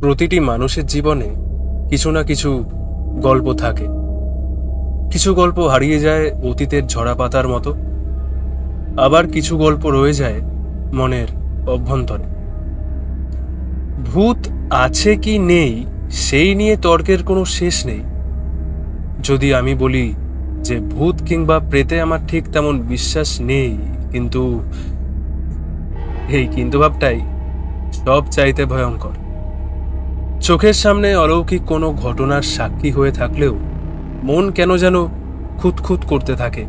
প্রতিটি মানুষের জীবনে কিছু না কিছু গল্প থাকে। কিছু গল্প হারিয়ে যায় অতীতের ঝরা পাতার মতো, আবার কিছু গল্প রয়ে যায় মনের অভ্যন্তরে। ভূত আছে কি নেই সেই নিয়ে তর্কের কোনো শেষ নেই। যদি আমি বলি যে ভূত কিংবা প্রেতে আমার ঠিক তেমন বিশ্বাস নেই, কিন্তু এই কিন্তু ভাবটাই সব চাইতে ভয়ঙ্কর। চোখের সামনে অলৌকিক কোনো ঘটনার সাক্ষী হয়ে থাকলেও মন কেন যেন খুঁতখুত করতে থাকে।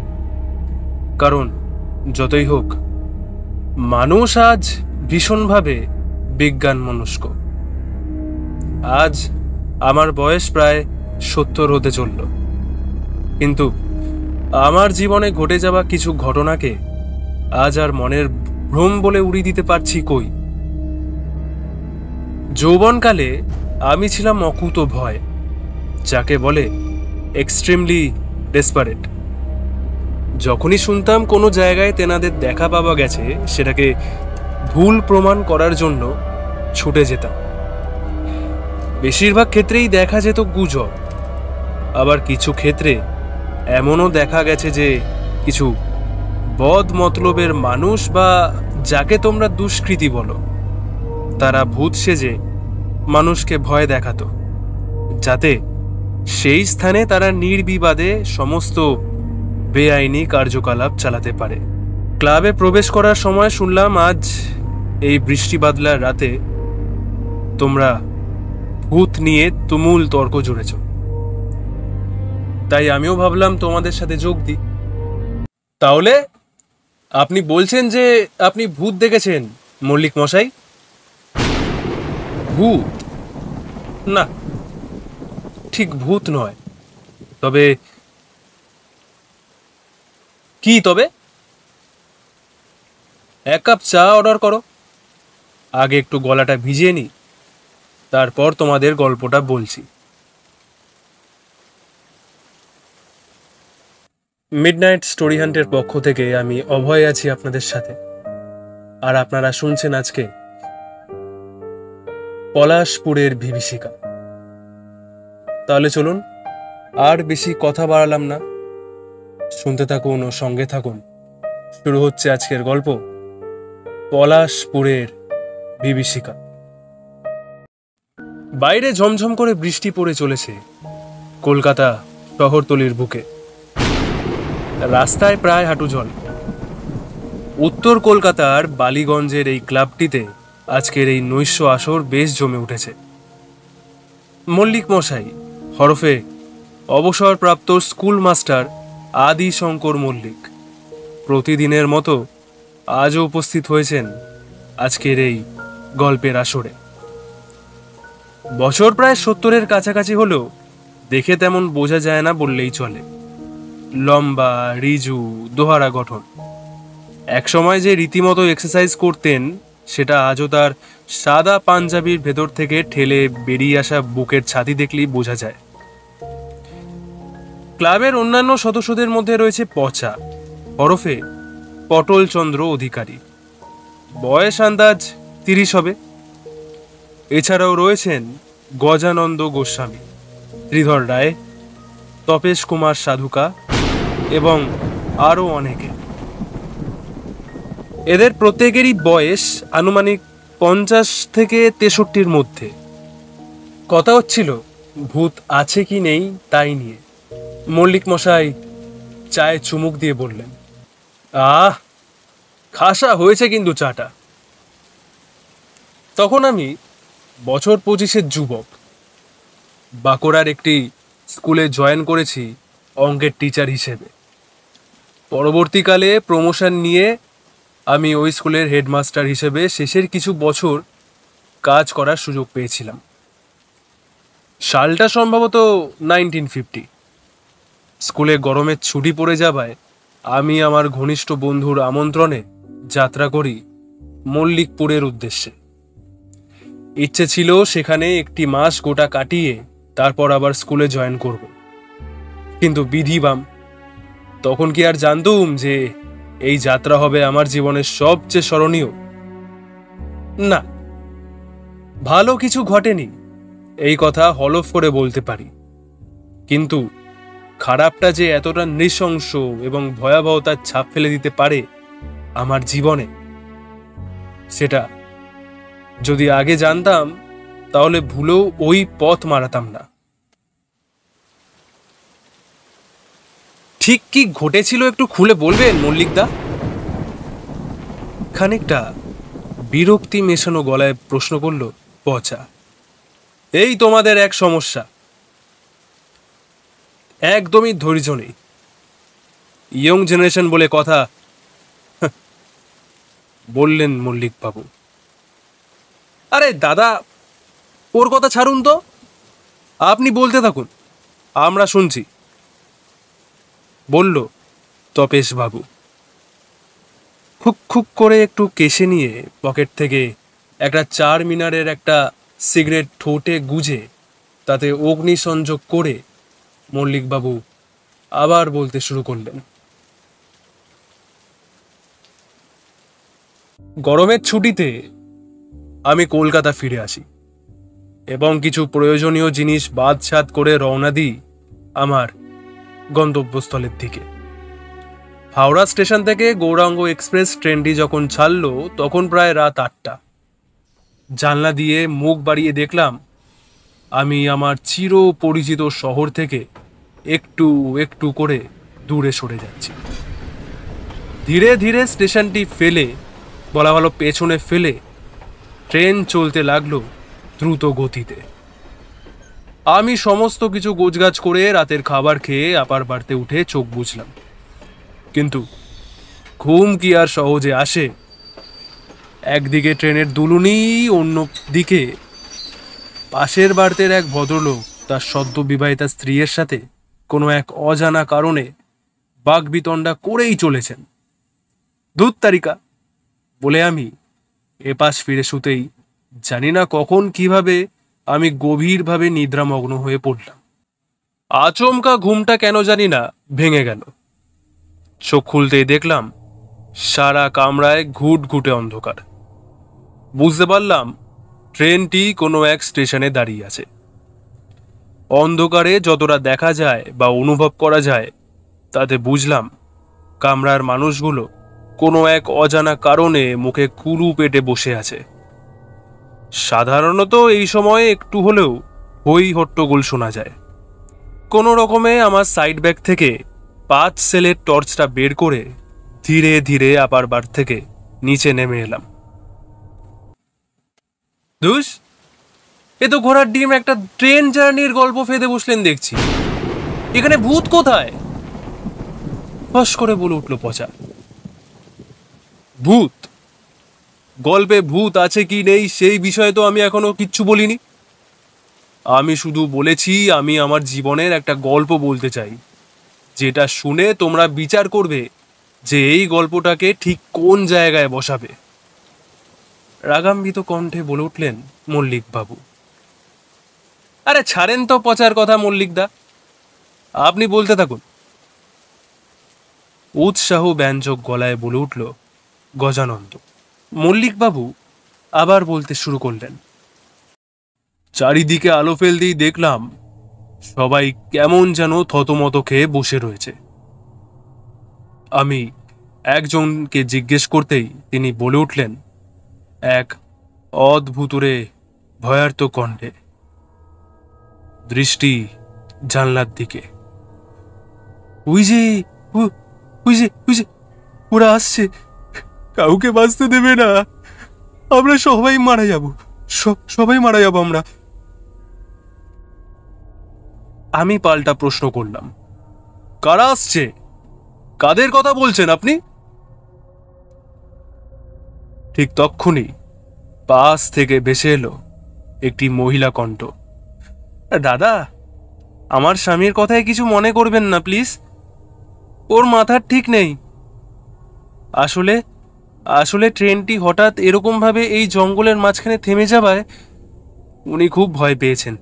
কারণ যতই হোক, মানুষ আজ ভীষণভাবে বিজ্ঞান মনস্ক। আজ আমার বয়স প্রায় 70 হতে চলল, কিন্তু আমার জীবনে ঘটে যাওয়া কিছু ঘটনাকে আজ আর মনের ভ্রম বলে উড়িয়ে দিতে পারছি কই। যৌবনকালে আমি ছিলাম অকুত ভয়, যাকে বলে এক্সট্রিমলি ডেসপারেট। যখনই শুনতাম কোনো জায়গায় তেনাদের দেখা পাওয়া গেছে, সেটাকে ভুল প্রমাণ করার জন্য ছুটে যেতাম। বেশিরভাগ ক্ষেত্রেই দেখা যেত গুজব, আবার কিছু ক্ষেত্রে এমনও দেখা গেছে যে কিছু বদ মতলবের মানুষ, বা যাকে তোমরা দুষ্কৃতী বলো, তারা ভূত সেজে মানুষকে ভয় দেখাতো, যাতে সেই স্থানে তারা নির্বিবাদে সমস্ত বেআইনি কার্যকলাপ চালাতে পারে। ক্লাবে প্রবেশ করার সময় শুনলাম আজ এই বৃষ্টি বাদলার রাতে তোমরা ভূত নিয়ে তুমুল তর্ক জুড়েছ। তাই আমিও ভাবলাম তোমাদের সাথে যোগ দিই। তাহলে আপনি বলছেন যে আপনি ভূত দেখেছেন মল্লিক মশাই? ভূত? না, ঠিক ভূত নয়। তবে কি? তবে 1 কাপ চা অর্ডার করো। আগে একটু গলাটা ভিজিয়ে নি, তারপর তোমাদের গল্পটা বলছি। মিডনাইট স্টোরি হান্টের পক্ষ থেকে আমি অভয় আছি আপনাদের সাথে, আর আপনারা শুনছেন আজকে পলাশপুরের বিভীষিকা। তাহলে চলুন, আর বেশি কথা বাড়ালাম না, শুনতে থাকুন ও সঙ্গে থাকুন। শুরু হচ্ছে আজকের গল্প, পলাশপুরের বিভীষিকা। বাইরে ঝমঝম করে বৃষ্টি পড়ে চলেছে কলকাতা শহরতলির বুকে। রাস্তায় প্রায় হাঁটু জল। উত্তর কলকাতার বালিগঞ্জের এই ক্লাবটিতে আজকের এই নৈশ আসর বেশ জমে উঠেছে। মল্লিক মশাই হরফে অবসরপ্রাপ্ত স্কুল মাস্টার আদি শঙ্কর মল্লিক প্রতিদিনের মতো আজও উপস্থিত হয়েছেন আজকের এই গল্পের আসরে। বছর প্রায় 70-এর কাছাকাছি হলেও দেখে তেমন বোঝা যায় না বললেই চলে। লম্বা, রিজু, দোহারা গঠন। একসময় যে রীতিমতো এক্সারসাইজ করতেন, সেটা আজও তার সাদা পাঞ্জাবির ভেতর থেকে ঠেলে বেরিয়ে আসা বুকের ছাতি দেখলেই বোঝা যায়। ক্লাবের অন্যান্য সদস্যদের মধ্যে রয়েছে পচা হরফে পটল চন্দ্র অধিকারী, বয়স আন্দাজ 30 হবে। এছাড়াও রয়েছেন গজানন্দ গোস্বামী, শ্রীধর রায়, তপেশ কুমার সাধুকা এবং আরও অনেকে। এদের প্রত্যেকেরই বয়স আনুমানিক 50 থেকে 63-র মধ্যে। কথা হচ্ছিল ভূত আছে কি নেই তাই নিয়ে। মল্লিক মশাই চায়ে চুমুক দিয়ে বললেন, আহ, খাসা হয়েছে কিন্তু চাটা। তখন আমি বছর 25-এর যুবক, বাঁকুড়ার একটি স্কুলে জয়েন করেছি অঙ্কের টিচার হিসেবে। পরবর্তীকালে প্রমোশন নিয়ে আমি ওই স্কুলের হেডমাস্টার হিসেবে শেষের কিছু বছর কাজ করার সুযোগ পেয়েছিলাম। সালটা সম্ভবত 1950। স্কুলে গরমের ছুটি পড়ে যাওয়ায় আমি আমার ঘনিষ্ঠ বন্ধুর আমন্ত্রণে যাত্রা করি মল্লিকপুরের উদ্দেশ্যে। ইচ্ছে ছিল সেখানে 1 মাস গোটা কাটিয়ে তারপর আবার স্কুলে জয়েন করব, কিন্তু বিধিবাম। তখন কি আর জানতুম যে এই যাত্রা হবে আমার জীবনের সবচেয়ে স্মরণীয়? না, ভালো কিছু ঘটেনি, এই কথা হলফ করে বলতে পারি, কিন্তু খারাপটা যে এতটা নৃশংস এবং ভয়াবহতার ছাপ ফেলে দিতে পারে আমার জীবনে, সেটা যদি আগে জানতাম তাহলে ভুলেও ওই পথ মারাতাম না। ঠিক কি ঘটেছিল একটু খুলে বলবেন মল্লিকদা? খানিকটা বিরক্তি মেশানো গলায় প্রশ্ন করল পচা। এই তোমাদের এক সমস্যা, একদমই ধৈর্য নেই। ইয়ং জেনারেশন বলে কথা, বললেন মল্লিক বাবু। আরে দাদা, ওর কথা ছাড়ুন তো, আপনি বলতে থাকুন, আমরা শুনছি, বলল তপেশ বাবু। খুক খুক করে একটু কেশে নিয়ে পকেট থেকে একটা 4 মিনারের একটা সিগারেট ঠোঁটে গুজে তাতে অগ্নিসংযোগ করে মল্লিকবাবু আবার বলতে শুরু করলেন। গরমের ছুটিতে আমি কলকাতা ফিরে আসি এবং কিছু প্রয়োজনীয় জিনিস বাদছাদ করে রওনা দিই আমার গন্তব্যস্থলের দিকে। হাওড়া স্টেশন থেকে গৌরাঙ্গ এক্সপ্রেস ট্রেনটি যখন ছাড়ল তখন প্রায় রাত 8টা। জানলা দিয়ে মুখ বাড়িয়ে দেখলাম আমি আমার চির পরিচিত শহর থেকে একটু একটু করে দূরে সরে যাচ্ছি। ধীরে ধীরে স্টেশনটি ফেলে, বলা ভালো পেছনে ফেলে, ট্রেন চলতে লাগলো দ্রুত গতিতে। আমি সমস্ত কিছু গোছগাছ করে রাতের খাবার খেয়ে আপার বাড়িতে উঠে চোখ বুঝলাম, কিন্তু ঘুম কি আর সহজে আসে? একদিকে ট্রেনের দুলুনি, অন্য দিকে পাশের বাড়ির এক ভদ্রলোক তার সদ্য বিবাহিতা স্ত্রীর সাথে কোনো এক অজানা কারণে বাগবিতণ্ডা করেই চলেছেন। ধুত তারিকা বলে আমি এপাশ ফিরে শুতেই জানি না কখন কিভাবে আমি গভীরভাবে নিদ্রামগ্ন হয়ে পড়লাম। আচমকা ঘুমটা কেন জানি না ভেঙে গেল। চোখ খুলতেই দেখলাম সারা কামরায় ঘুটঘুটে অন্ধকার। বুঝতে পারলাম ট্রেনটি কোনো এক স্টেশনে দাঁড়িয়ে আছে। অন্ধকারে যতটা দেখা যায় বা অনুভব করা যায় তাতে বুঝলাম কামরার মানুষগুলো কোনো এক অজানা কারণে মুখে কুলু পেটে বসে আছে। সাধারণত এই সময়ে একটু হলেও হই হট্টগোল শোনা যায়। কোনো রকমে আমার সাইড ব্যাগ থেকে 5 সেলের টর্চটা বের করে ধীরে ধীরে আপার বার থেকে নিচে নেমে এলাম। ধুস, এ তো ঘোড়ার ডিম একটা ট্রেন জার্নির গল্প ফেঁদে বসলেন দেখছি। এখানে ভূত কোথায়? ফস করে বলে উঠল পচা। ভূত? গল্পে ভূত আছে কি নেই সেই বিষয়ে তো আমি এখনো কিচ্ছু বলিনি। আমি শুধু বলেছি আমি আমার জীবনের একটা গল্প বলতে চাই, যেটা শুনে তোমরা বিচার করবে যে এই গল্পটাকে ঠিক কোন জায়গায় বসাবে। রাগান্বিত কণ্ঠে বলে উঠলেন মল্লিক বাবু। আরে ছাড়েন তো পচার কথা মল্লিকদা, আপনি বলতে থাকুন। উৎসাহ ব্যঞ্জক গলায় বলে উঠল গজানন্দ। মল্লিকবাবু আবার বলতে শুরু করলেন। চারিদিকে আলো ফেলতেই দেখলাম সবাই কেমন যেন থতমত খেয়ে বসে রয়েছে। আমি একজনকে জিজ্ঞেস করতেই তিনি বলে উঠলেন এক অদ্ভুতরে ভয়ার্ত কণ্ঠে, দৃষ্টি জানলার দিকে। ওই যে ওই যে ওই যে ওরা আসছে, কাউকে বাঁচতে দেবে না, আমরা সবাই মারা যাব, সবাই মারা যাব আমরা। আমি পাল্টা প্রশ্ন করলাম, কারা আসছে? কাদের কথা বলছেন আপনি? ঠিক তক্ষুনি পাশ থেকে ভেসে এলো একটি মহিলা কণ্ঠ। দাদা, আমার স্বামীর কথায় কিছু মনে করবেন না প্লিজ, ওর মাথার ঠিক নেই। আসলে আসলে ট্রেনটি হঠাৎ এরকমভাবে এই জঙ্গলের মাঝখানে থেমে যাওয়ায় উনি খুব ভয় পেয়েছেন,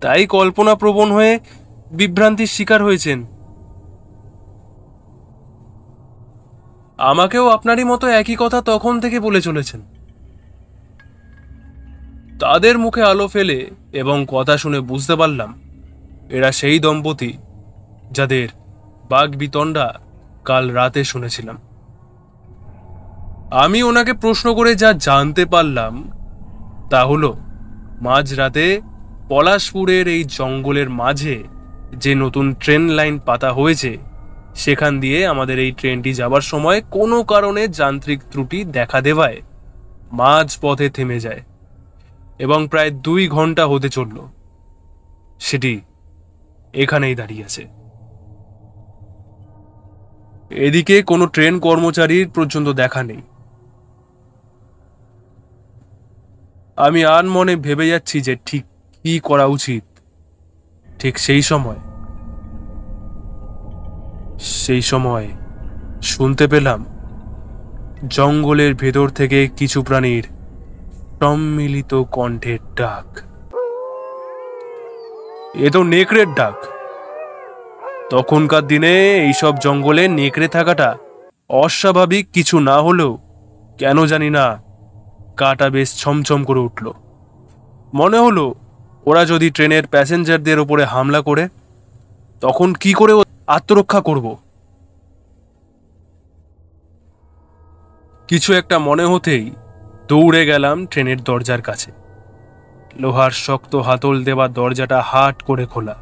তাই কল্পনাপ্রবণ হয়ে বিভ্রান্তির শিকার হয়েছেন। আমাকেও আপনারই মতো একই কথা তখন থেকে বলে চলেছেন। তাদের মুখে আলো ফেলে এবং কথা শুনে বুঝতে পারলাম এরা সেই দম্পতি যাদের বাগবিতণ্ডা কাল রাতে শুনেছিলাম। আমি ওনাকে প্রশ্ন করে যা জানতে পারলাম তা হলো মাঝরাতে পলাশপুরের এই জঙ্গলের মাঝে যে নতুন ট্রেন লাইন পাতা হয়েছে সেখান দিয়ে আমাদের এই ট্রেনটি যাবার সময় কোনো কারণে যান্ত্রিক ত্রুটি দেখা দেওয়ায় মাঝ পথে থেমে যায় এবং প্রায় 2 ঘন্টা হতে চলল সেটি এখানেই দাঁড়িয়ে আছে। এদিকে কোনো ট্রেন কর্মচারীর পর্যন্ত দেখা নেই। আমি আনমনে ভেবে যাচ্ছি যে ঠিক কি করা উচিত। ঠিক সেই সময় শুনতে পেলাম জঙ্গলের ভেতর থেকে কিছু প্রাণীর সম্মিলিত কণ্ঠের ডাক। এ তো নেকড়ের ডাক। তখনকার দিনে এইসব জঙ্গলে নেকড়ে থাকাটা অস্বাভাবিক কিছু না হলেও কেন জানি না গাটা বেশ ছমছম করে উঠল। মনে হলো ওরা যদি ট্রেনের প্যাসেঞ্জারদের ওপরে হামলা করে তখন কি করে আত্মরক্ষা করব। কিছু একটা মনে হতেই দৌড়ে গেলাম ট্রেনের দরজার কাছে। লোহার শক্ত হাতল দেওয়া দরজাটা হাট করে খোলা।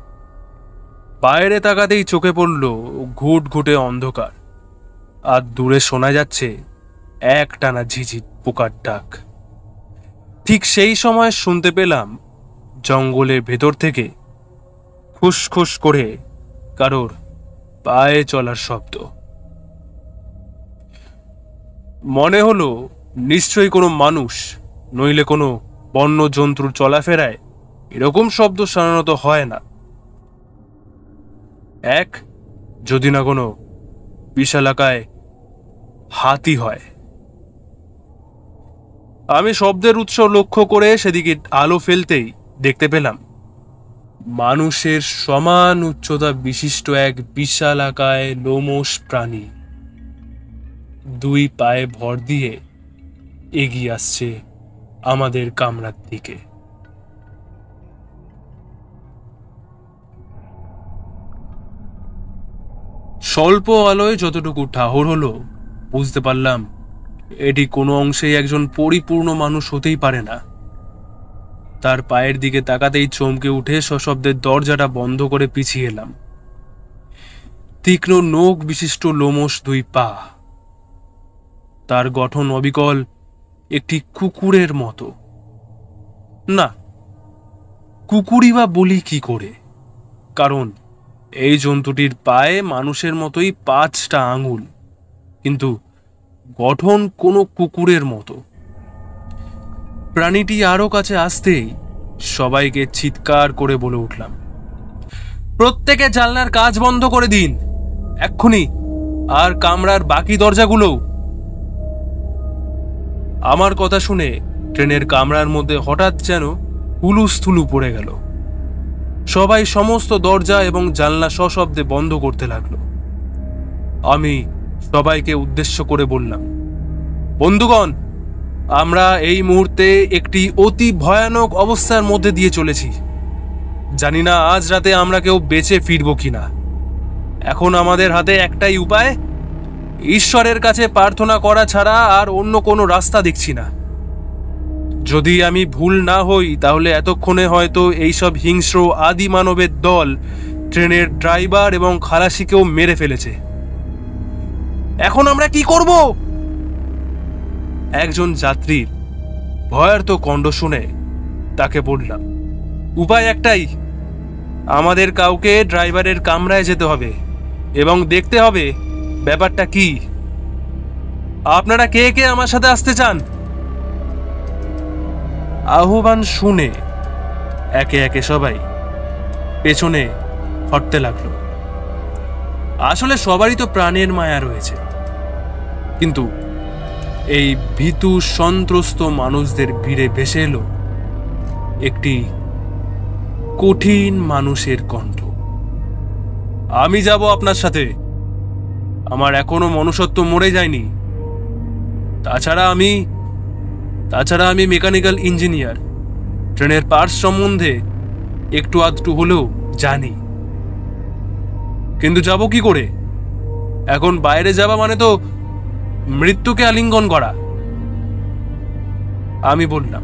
বাইরে তাকাতেই চোখে পড়ল ঘুটঘুটে অন্ধকার, আর দূরে শোনা যাচ্ছে একটানা ঝিঝি পোকার ডাক। ঠিক সেই সময় শুনতে পেলাম জঙ্গলের ভেতর থেকে খুসখুস করে কারোর পায়ে চলার শব্দ। মনে হলো নিশ্চয়ই কোনো মানুষ নইলে কোনো বন্য জন্তুর চলাফেরায় এরকম শব্দ সাধারণত হয় না, এক যদি না কোনো বিশালাকায় হাতি হয়। আমি শব্দের উৎস লক্ষ্য করে সেদিকে আলো ফেলতেই দেখতে পেলাম মানুষের সমান উচ্চতা বিশিষ্ট এক বিশালাকায় লোমশ প্রাণী 2 পায়ে ভর দিয়ে এগিয়ে আসছে আমাদের কামরার দিকে। স্বল্প আলোয় যতটুকু ঠাহর হলো বুঝতে পারলাম এটি কোনো অংশেই একজন পরিপূর্ণ মানুষ হতেই পারে না। তার পায়ের দিকে তাকাতেই চমকে উঠে সশব্দে দরজাটা বন্ধ করে পিছিয়ে এলাম। তীক্ষ্ণ নখ বিশিষ্ট লোমশ 2 পা, তার গঠন অবিকল একটি কুকুরের মতো। না, কুকুরই বা বলি কি করে, কারণ এই জন্তুটির পায়ে মানুষের মতোই 5টা আঙুল, কিন্তু গঠন কোনো কুকুরের মতো। প্রাণীটি আরো কাছে আসতেই সবাইকে চিৎকার করে বলে উঠলাম, প্রত্যেকে জানলার কাজ বন্ধ করে দিন এক্ষুনি, আর কামরার বাকি দরজাগুলো। আমার কথা শুনে ট্রেনের কামরার মধ্যে হঠাৎ যেন হুলুস্থুলু পড়ে গেল। সবাই সমস্ত দরজা এবং জানলা সশব্দে বন্ধ করতে লাগলো। আমি সবাইকে উদ্দেশ্য করে বললাম, বন্ধুগণ, আমরা এই মুহূর্তে একটি অতি ভয়ানক অবস্থার মধ্যে দিয়ে চলেছি। জানি না আজ রাতে আমরা কেউ বেঁচে ফিরব কিনা। এখন আমাদের হাতে একটাই উপায়, ঈশ্বরের কাছে প্রার্থনা করা ছাড়া আর অন্য কোনো রাস্তা দেখছি না। যদি আমি ভুল না হই তাহলে এতক্ষণে হয়তো এইসব হিংস্র আদি মানবের দল ট্রেনের ড্রাইভার এবং খালাসিকেও মেরে ফেলেছে। এখন আমরা কি করব? একজন যাত্রীর ভয়ার্ত কণ্ঠ শুনে তাকে বললাম, উপায় একটাই, আমাদের কাউকে ড্রাইভারের কামরায় যেতে হবে এবং দেখতে হবে ব্যাপারটা কি। আপনারা কে কে আমার সাথে আসতে চান? আহ্বান শুনে একে একে সবাই পেছনে হটতে লাগলো। আসলে সবারই তো প্রাণের মায়া রয়েছে, কিন্তু এই ভীতু সন্ত্রস্ত মানুষদের ভিড়ে ভেসে এলো একটি কঠিন মানুষের কণ্ঠ, আমি যাব আপনার সাথে, আমার এখনো মনুষ্যত্ব মরে যায়নি। তাছাড়া আমি মেকানিক্যাল ইঞ্জিনিয়ার, ট্রেনের পার্স সম্বন্ধে একটু আধটু হলেও জানি, কিন্তু যাব কি করে? এখন বাইরে যাওয়া মানে তো মৃত্যুকে আলিঙ্গন করা। আমি বললাম,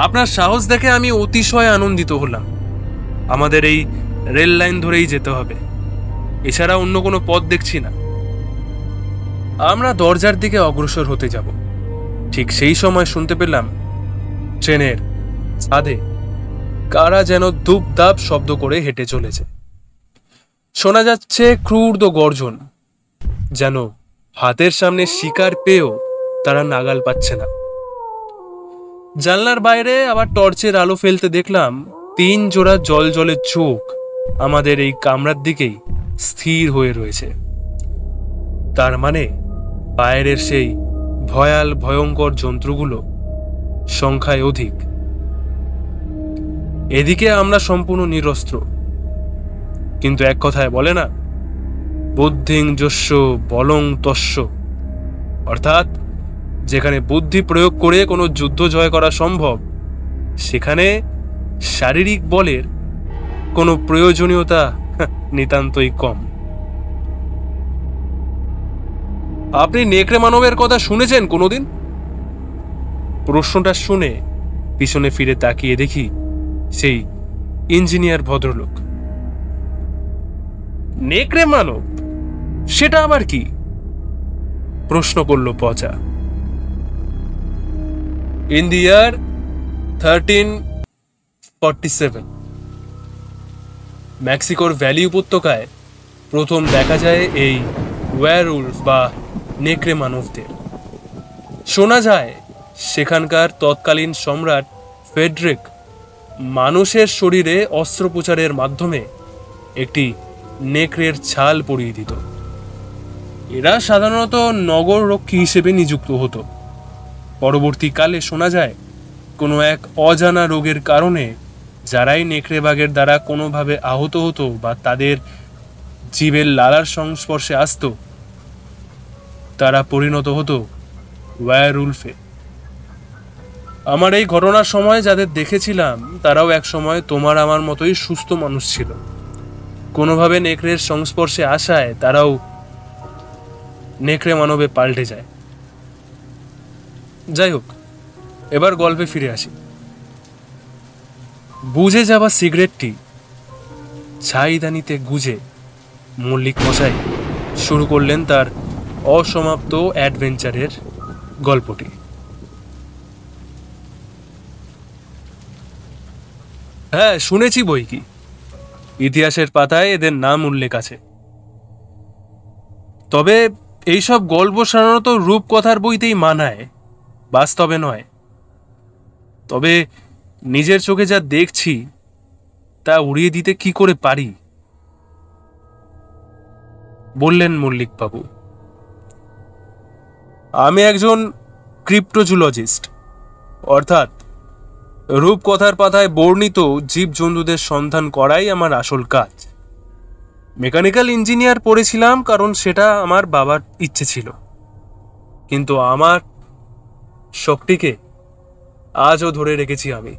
আপনার সাহস দেখে আমি অতিশয় আনন্দিত হলাম। আমাদের এই রেল লাইন ধরেই যেতে হবে, এছাড়া অন্য কোনো পথ দেখছি না। আমরা দরজার দিকে অগ্রসর হতে যাব। ঠিক সেই সময় শুনতে পেলাম ট্রেনের ছাদে কারা যেন ধূপধাপ শব্দ করে হেঁটে চলেছে। শোনা যাচ্ছে ক্রূর গর্জন, যেন হাতের সামনে শিকার পেয়েও তারা নাগাল পাচ্ছে না। জানলার বাইরে আবার টর্চের আলো ফেলতে দেখলাম 3 জোড়া জলের চোখ আমাদের এই কামরার দিকেই স্থির হয়ে রয়েছে। তার মানে বাইরের সেই ভয়ঙ্কর জন্তুগুলো সংখ্যায় অধিক। এদিকে আমরা সম্পূর্ণ নিরস্ত্র, কিন্তু এক কথায় বলে না, বুদ্ধিং যস্য বলং তস্য, অর্থাৎ যেখানে বুদ্ধি প্রয়োগ করে কোনো যুদ্ধ জয় করা সম্ভব, সেখানে শারীরিক বলের কোনো প্রয়োজনীয়তা নিতান্তই কম। আপনি নেকড়ে মানবের কথা শুনেছেন কোনোদিন? প্রশ্নটা শুনে পিছনে ফিরে তাকিয়ে দেখি সেই ইঞ্জিনিয়ার ভদ্রলোক। নেকড়ে মানব? সেটা আবার কি? প্রশ্ন করল পচা। ইন দি ইয়ার 1347 মেক্সিকোর ভ্যালি উপত্যকায় প্রথম দেখা যায় এই ওয়্যারউলফ বা নেকড়ে মানবদের। শোনা যায় সেখানকার তৎকালীন সম্রাট ফেডরিক মানুষের শরীরে অস্ত্রোপচারের মাধ্যমে একটি নেকড়ের ছাল পরিয়ে দিত। এরা সাধারণত নগর রক্ষী হিসেবে নিযুক্ত হতো। পরবর্তীকালে শোনা যায় কোনো এক অজানা রোগের কারণে যারাই নেকড়ে বাঘের দ্বারা কোনোভাবে আহত হতো বা তাদের জীবের লালার সংস্পর্শে আসত, তারা পরিণত হতো ওয়্যারউলফে। আমার এই ঘটনার সময় যাদের দেখেছিলাম তারাও এক সময় তোমার আমার মতোই সুস্থ মানুষ ছিল। কোনোভাবে নেকড়ের সংস্পর্শে আসায় তারাও নেকড়ে মানবে পাল্টে যায়। যাই হোক, এবার গল্পে ফিরে আসি। বুঝে যাওয়া সিগারেটটি ছাইদানিতে গুজে মল্লিক মশাই শুরু করলেন তার অসমাপ্ত অ্যাডভেঞ্চারের গল্পটি। হ্যাঁ, শুনেছি বই কি, ইতিহাসের পাতায় এদের নাম উল্লেখ আছে। তবে এইসব গল্প সাধারণত রূপকথার বইতেই মানায়, বাস্তবে নয়। তবে নিজের চোখে যা দেখছি তা উড়িয়ে দিতে কি করে পারি, বললেন মল্লিকবাবু। আমি একজন ক্রিপ্টোজুলজিস্ট, অর্থাৎ রূপকথার পাতায় বর্ণিত জীবজন্তুদের সন্ধান করাই আমার আসল কাজ। মেকানিক্যাল ইঞ্জিনিয়ার পড়েছিলাম কারণ সেটা আমার বাবার ইচ্ছে ছিল, কিন্তু আমার শখটিকে আজও ধরে রেখেছি আমি।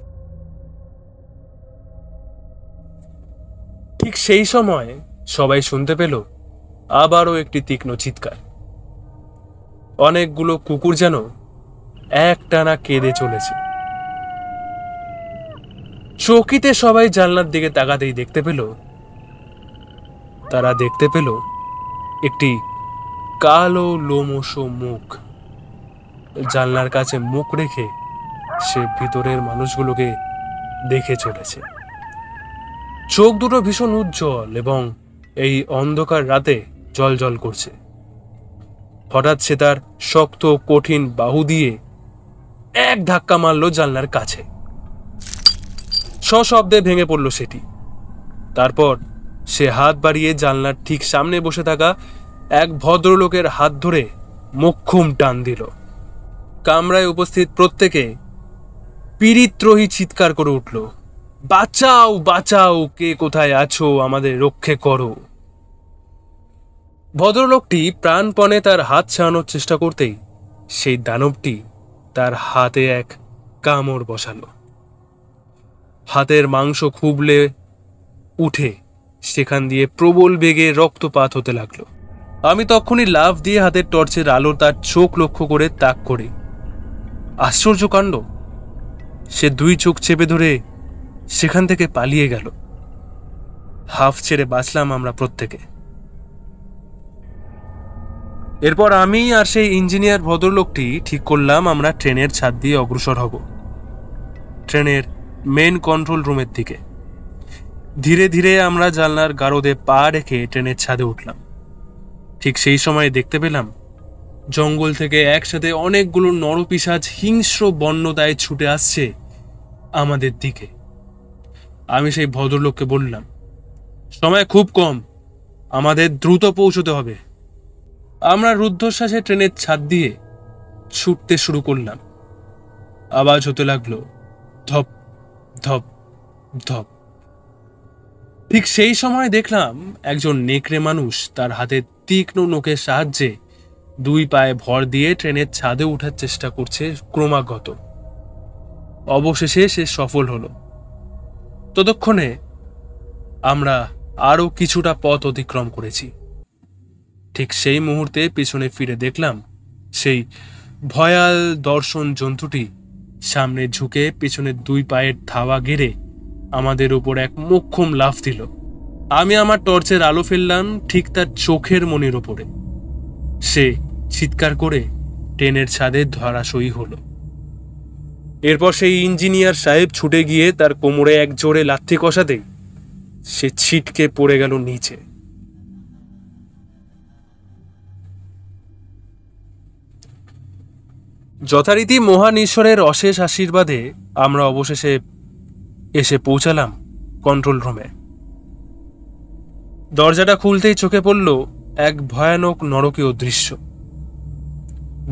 ঠিক সেই সময় সবাই শুনতে পেল আবারও একটি তীক্ষ্ণ চিৎকার। অনেকগুলো কুকুর যেন একটানা কেঁদে চলেছে। চকিতে সবাই জানলার দিকে তাকাতেই তারা দেখতে পেল একটি কালো লোমশ মুখ। জানলার কাছে মুখ রেখে সে ভিতরের মানুষগুলোকে দেখে চলেছে। চোখ দুটো ভীষণ উজ্জ্বল এবং এই অন্ধকার রাতে জ্বলজ্বল করছে। হঠাৎ সে তার শক্ত কঠিন বাহু দিয়ে এক ধাক্কা মারল জানলার কাছে। সশব্দে ভেঙে পড়ল সেটি। তারপর সে হাত বাড়িয়ে জানলার ঠিক সামনে বসে থাকা এক ভদ্রলোকের হাত ধরে মোক্ষম টান দিল। কামরায় উপস্থিত প্রত্যেকে পীড়িতদ্রোহী চিৎকার করে উঠল, বাঁচাও বাঁচাও, কে কোথায় আছো, আমাদের রক্ষে করো। ভদ্রলোকটি প্রাণপণে তার হাত ছাড়ানোর চেষ্টা করতেই সেই দানবটি তার হাতে এক কামড় বসালো। হাতের মাংস খুবলে উঠে সেখান দিয়ে প্রবল বেগে রক্তপাত হতে লাগলো। আমি তখনই লাফ দিয়ে হাতের টর্চের আলো তার চোখ লক্ষ্য করে তাক করি। আশ্চর্য কাণ্ড, সে 2 চোখ চেপে ধরে সেখান থেকে পালিয়ে গেল। হাফ ছেড়ে বাঁচলাম আমরা প্রত্যেকে। এরপর আমি আর সেই ইঞ্জিনিয়ার ভদ্রলোকটি ঠিক করলাম আমরা ট্রেনের ছাদ দিয়ে অগ্রসর হব ট্রেনের মেন কন্ট্রোল রুমের দিকে। ধীরে ধীরে আমরা জানলার গারদে পা রেখে ট্রেনের ছাদে উঠলাম। ঠিক সেই সময় দেখতে পেলাম জঙ্গল থেকে একসাথে অনেকগুলো নরপিশাচ হিংস্র বন্যতায় ছুটে আসছে আমাদের দিকে। আমি সেই ভদ্রলোককে বললাম, সময় খুব কম, আমাদের দ্রুত পৌঁছতে হবে। আমরা রুদ্ধশ্বাসে ট্রেনের ছাদ দিয়ে ছুটতে শুরু করলাম। আওয়াজ হতে লাগলো ধপ ধপ ধপ। ঠিক সেই সময় দেখলাম একজন নেকড়ে মানুষ তার হাতে তীক্ষ্ণ নখের সাহায্যে 2 পায়ে ভর দিয়ে ট্রেনের ছাদে ওঠার চেষ্টা করছে ক্রমাগত। অবশেষে সে সফল হলো। ততক্ষণে আমরা আরো কিছুটা পথ অতিক্রম করেছি। ঠিক সেই মুহূর্তে পিছনে ফিরে দেখলাম সেই ভয়াল দর্শন জন্তুটি সামনে ঝুঁকে পিছনের 2 পায়ের ধাওয়া গেড়ে আমাদের উপর এক মোক্ষম লাফ দিল। আমি আমার টর্চের আলো ফেললাম ঠিক তার চোখের মনির ওপরে। সে চিৎকার করে ট্রেনের ছাদে ধরাশয়ী হলো। এরপর সেই ইঞ্জিনিয়ার সাহেব ছুটে গিয়ে তার কোমরে এক জোরে লাথি কষাতেই সে ছিটকে পড়ে গেল নিচে। যথারীতি মহান ঈশ্বরের অশেষ আশীর্বাদে আমরা অবশেষে এসে পৌঁছালাম কন্ট্রোল রুমে। দরজাটা খুলতেই চোখে পড়ল এক ভয়ানক নরকীয় দৃশ্য।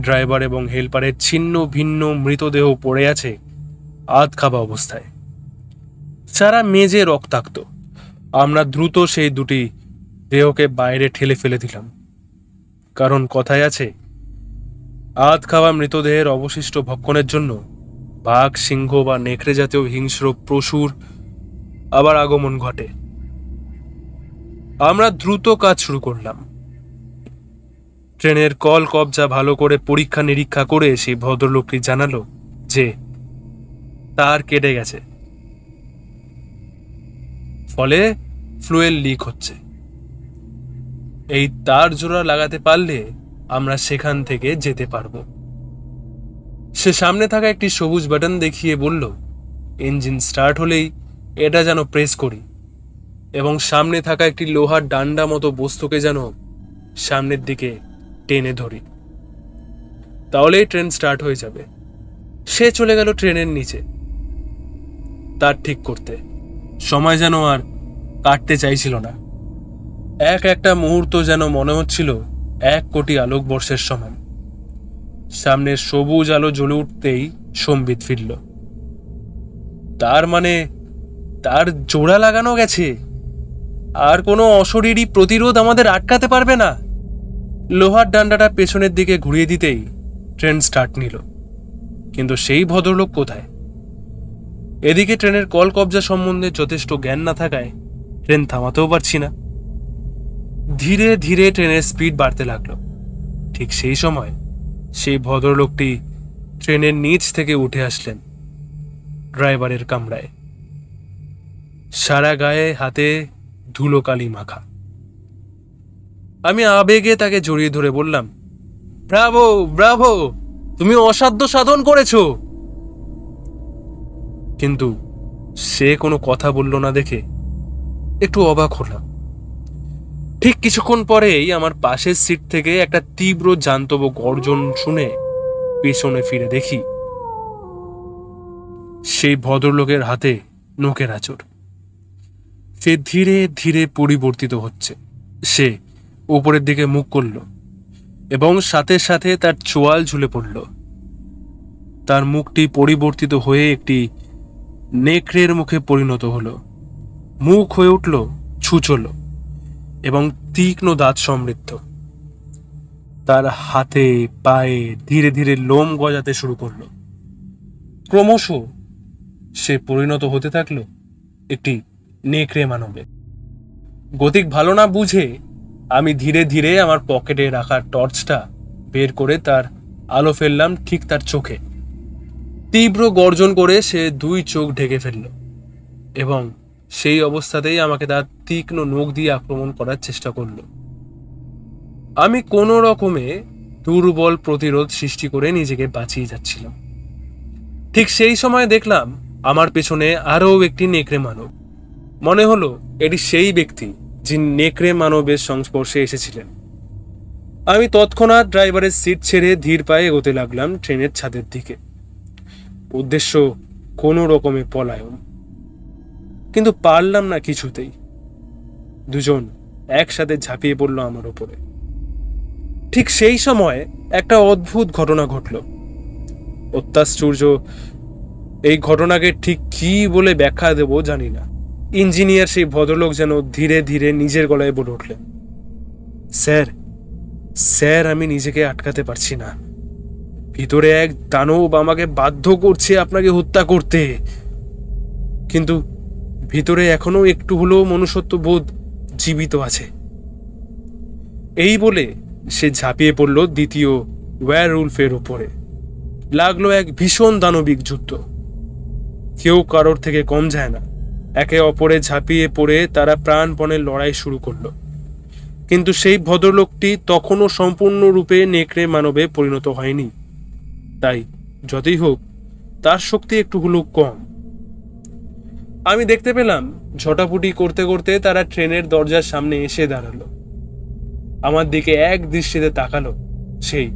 ড্রাইভার এবং হেলপারের ছিন্ন ভিন্ন মৃতদেহ পড়ে আছে আধ খাওয়া অবস্থায়, সারা মেঝে রক্তাক্ত। আমরা দ্রুত সেই 2টি দেহকে বাইরে ঠেলে ফেলে দিলাম, কারণ কথায় আছে আধ খাওয়া মৃতদেহের অবশিষ্ট ভক্ষণের জন্য বাঘ, সিংহ বা নেকড়ে জাতীয় হিংস্র পশুর আবার আগমন ঘটে। আমরা দ্রুত কাজ শুরু করলাম। ট্রেনের কল কবজা ভালো করে পরীক্ষা নিরীক্ষা করে সেই ভদ্রলোকটি জানালো যে তার কেটে গেছে, ফলে ফ্লুয়েল লিক হচ্ছে। এই তার জোড়া লাগাতে পারলে আমরা সেখান থেকে যেতে পারবো। সে সামনে থাকা একটি সবুজ বাটন দেখিয়ে বলল, ইঞ্জিন স্টার্ট হলেই এটা যেন প্রেস করি এবং সামনে থাকা একটি লোহার ডান্ডা মতো বস্তুকে যেন সামনের দিকে টেনে ধরি, তাহলেই ট্রেন স্টার্ট হয়ে যাবে। সে চলে গেল ট্রেনের নিচে তার ঠিক করতে। সময় যেন আর কাটতে চাইছিল না। একটা মুহূর্ত যেন মনে হচ্ছিল 1 কোটি আলোকবর্ষের সমান। সামনের সবুজ আলো জ্বলে উঠতেই সম্বিত ফিরল। তার মানে তার জোড়া লাগানো গেছে, আর কোনো অশরীরী প্রতিরোধ আমাদের আটকাতে পারবে না। লোহার ডান্ডাটা পেছনের দিকে ঘুরিয়ে দিতেই ট্রেন স্টার্ট নিল। কিন্তু সেই ভদ্রলোক কোথায়? এদিকে ট্রেনের কল কবজা সম্বন্ধে যথেষ্ট জ্ঞান না থাকায় ট্রেন থামাতেও পারছি না। ধীরে ধীরে ট্রেনের স্পিড বাড়তে লাগলো। ঠিক সেই সময় সেই ভদ্রলোকটি ট্রেনের নিচ থেকে উঠে আসলেন ড্রাইভারের কামরায়, সারা গায়ে হাতে ধুলো কালি মাখা। আমি আবেগে তাকে জড়িয়ে ধরে বললাম, ব্রাভো ব্রাভো, তুমি অসাধ্য সাধন করেছো। কিন্তু সে কোনো কথা বলল না দেখে একটু অবাক হলাম। ঠিক কিছুক্ষণ পরেই আমার পাশের সিট থেকে একটা তীব্র জান্তব গর্জন শুনে পেছনে ফিরে দেখি সেই ভদ্রলোকের হাতে নখের আঁচড়। সে ধীরে ধীরে পরিবর্তিত হচ্ছে। সে উপরের দিকে মুখ করল এবং সাথে সাথে তার চোয়াল ঝুলে পড়ল। তার মুখটি পরিবর্তিত হয়ে একটি নেকড়ের মুখে পরিণত হলো। মুখ হয়ে উঠল ছুচলো এবং তীক্ষ্ণ দাঁত সমৃদ্ধ। তার হাতে পায়ে ধীরে ধীরে লোম গজাতে শুরু করলো। ক্রমশ সে পরিণত হতে থাকলো একটি নেকড়ে মানবে। গতিক ভালো না বুঝে আমি ধীরে ধীরে আমার পকেটে রাখা টর্চটা বের করে তার আলো ফেললাম ঠিক তার চোখে। তীব্র গর্জন করে সে দুই চোখ ঢেকে ফেলল এবং সেই অবস্থাতেই আমাকে তার তীক্ষ্ণ নখ দিয়ে আক্রমণ করার চেষ্টা করল। আমি কোনো রকমে দুর্বল প্রতিরোধ সৃষ্টি করে নিজেকে বাঁচিয়ে যাচ্ছিলাম। ঠিক সেই সময় দেখলাম আমার পেছনে আরও একটি নেকড়ে মানব। মনে হলো এটি সেই ব্যক্তি যিনি নেকড়ে মানবের সংস্পর্শে এসেছিলেন। আমি তৎক্ষণাৎ ড্রাইভারের সিট ছেড়ে ধীর পায়ে এগোতে লাগলাম ট্রেনের ছাদের দিকে। উদ্দেশ্য কোনো রকমে পলায়ন, কিন্তু পারলাম না কিছুতেই। দুজন একসাথে ঝাঁপিয়ে পড়ল আমার উপরে। ঠিক সেই সময় একটা অদ্ভুত ঘটনা ঘটল। অত্যাশ্চর্য এই ঘটনাকে ঠিক কি বলে ব্যাখ্যা দেব জানি না। ইঞ্জিনিয়ার সেই ভদ্রলোক যেন ধীরে ধীরে নিজের গলায় বলে উঠলেন, স্যার স্যার আমি নিজেকে আটকাতে পারছি না। ভিতরে এক দানব আমাকে বাধ্য করছে আপনাকে হত্যা করতে, কিন্তু ভিতরে এখনো একটু হলেও মনুষ্যত্ব বোধ জীবিত আছে। এই বলে সে ঝাঁপিয়ে পড়ল দ্বিতীয় ওয়্যারউলফের উপরে। লাগলো এক ভীষণ দানবিক যুদ্ধ। কেউ কারোর থেকে কম যায় না। একে অপরে ঝাঁপিয়ে পড়ে তারা প্রাণপণে লড়াই শুরু করলো। কিন্তু সেই ভদ্রলোকটি তখনও সম্পূর্ণরূপে নেকড়ে মানবে পরিণত হয়নি। তাই যতই হোক তার শক্তি একটু হলেও কম। আমি দেখতে পেলাম ঝটাপুটি করতে করতে তারা ট্রেনের দরজার সামনে এসে দাঁড়ালো। আমার দিকে এক দৃষ্টিতে তাকালো সেই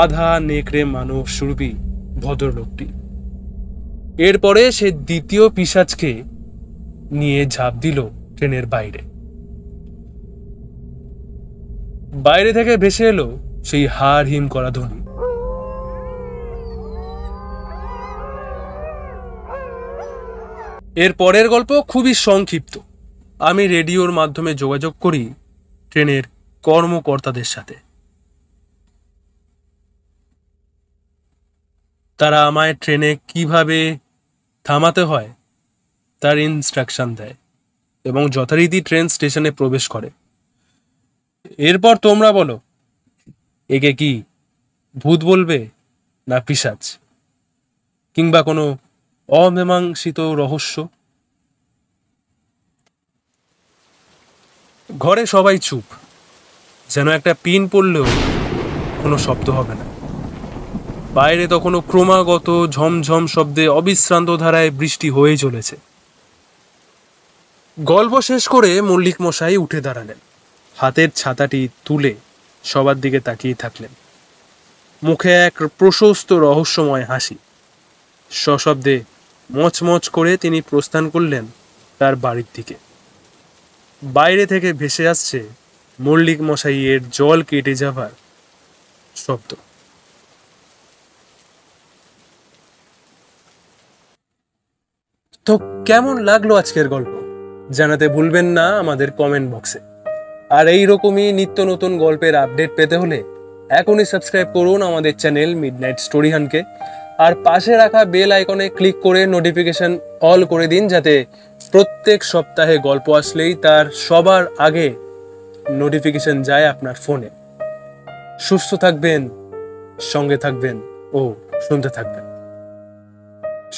আধা নেকড়ে মানব স্বরূপী ভদ্রলোকটি। এরপরে সে দ্বিতীয় পিশাচকে নিয়ে ঝাঁপ দিল ট্রেনের বাইরে। বাইরে থেকে ভেসে এলো সেই হাড় হিম করা ধ্বনি। এর পরের গল্প খুবই সংক্ষিপ্ত। আমি রেডিওর মাধ্যমে যোগাযোগ করি ট্রেনের কর্মকর্তাদের সাথে। তারা আমায় ট্রেনে কিভাবে থামাতে হয় তার ইনস্ট্রাকশন দেয় এবং যথারীতি ট্রেন স্টেশনে প্রবেশ করে। এরপর তোমরা বলো, একে কি ভূত বলবে না পিশাচ, কিংবা কোনো অমীমাংসিত রহস্য? ঘরে সবাই চুপ, যেন একটা পিন পড়লেও কোনো শব্দ হবে না। বাইরে তখনও ক্রমাগত ঝমঝম শব্দে অবিশ্রান্ত ধারায় বৃষ্টি হয়ে চলেছে। গল্প শেষ করে মল্লিক মশাই উঠে দাঁড়ালেন। হাতের ছাতাটি তুলে সবার দিকে তাকিয়ে থাকলেন। মুখে এক প্রশস্ত রহস্যময় হাসি। সশব্দে মচমচ করে তিনি প্রস্থান করলেন তার বাড়ির দিকে। বাইরে থেকে ভেসে আসছে মল্লিক মশাইয়ের জল কেটে যাবার শব্দ। তো কেমন লাগলো আজকের গল্প জানাতে ভুলবেন না আমাদের কমেন্ট বক্সে। আর এই রকমই নিত্য নতুন গল্পের আপডেট পেতে হলে এখনই সাবস্ক্রাইব করুন আমাদের চ্যানেল মিডনাইট স্টোরি হান্টকে। আর পাশে রাখা বেল আইকনে ক্লিক করে নোটিফিকেশন অল করে দিন, যাতে প্রত্যেক সপ্তাহে গল্প আসলেই তার সবার আগে নোটিফিকেশন যায় আপনার ফোনে। সুস্থ থাকবেন, সঙ্গে থাকবেন ও শুনতে থাকবেন।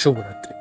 শুভরাত্রি।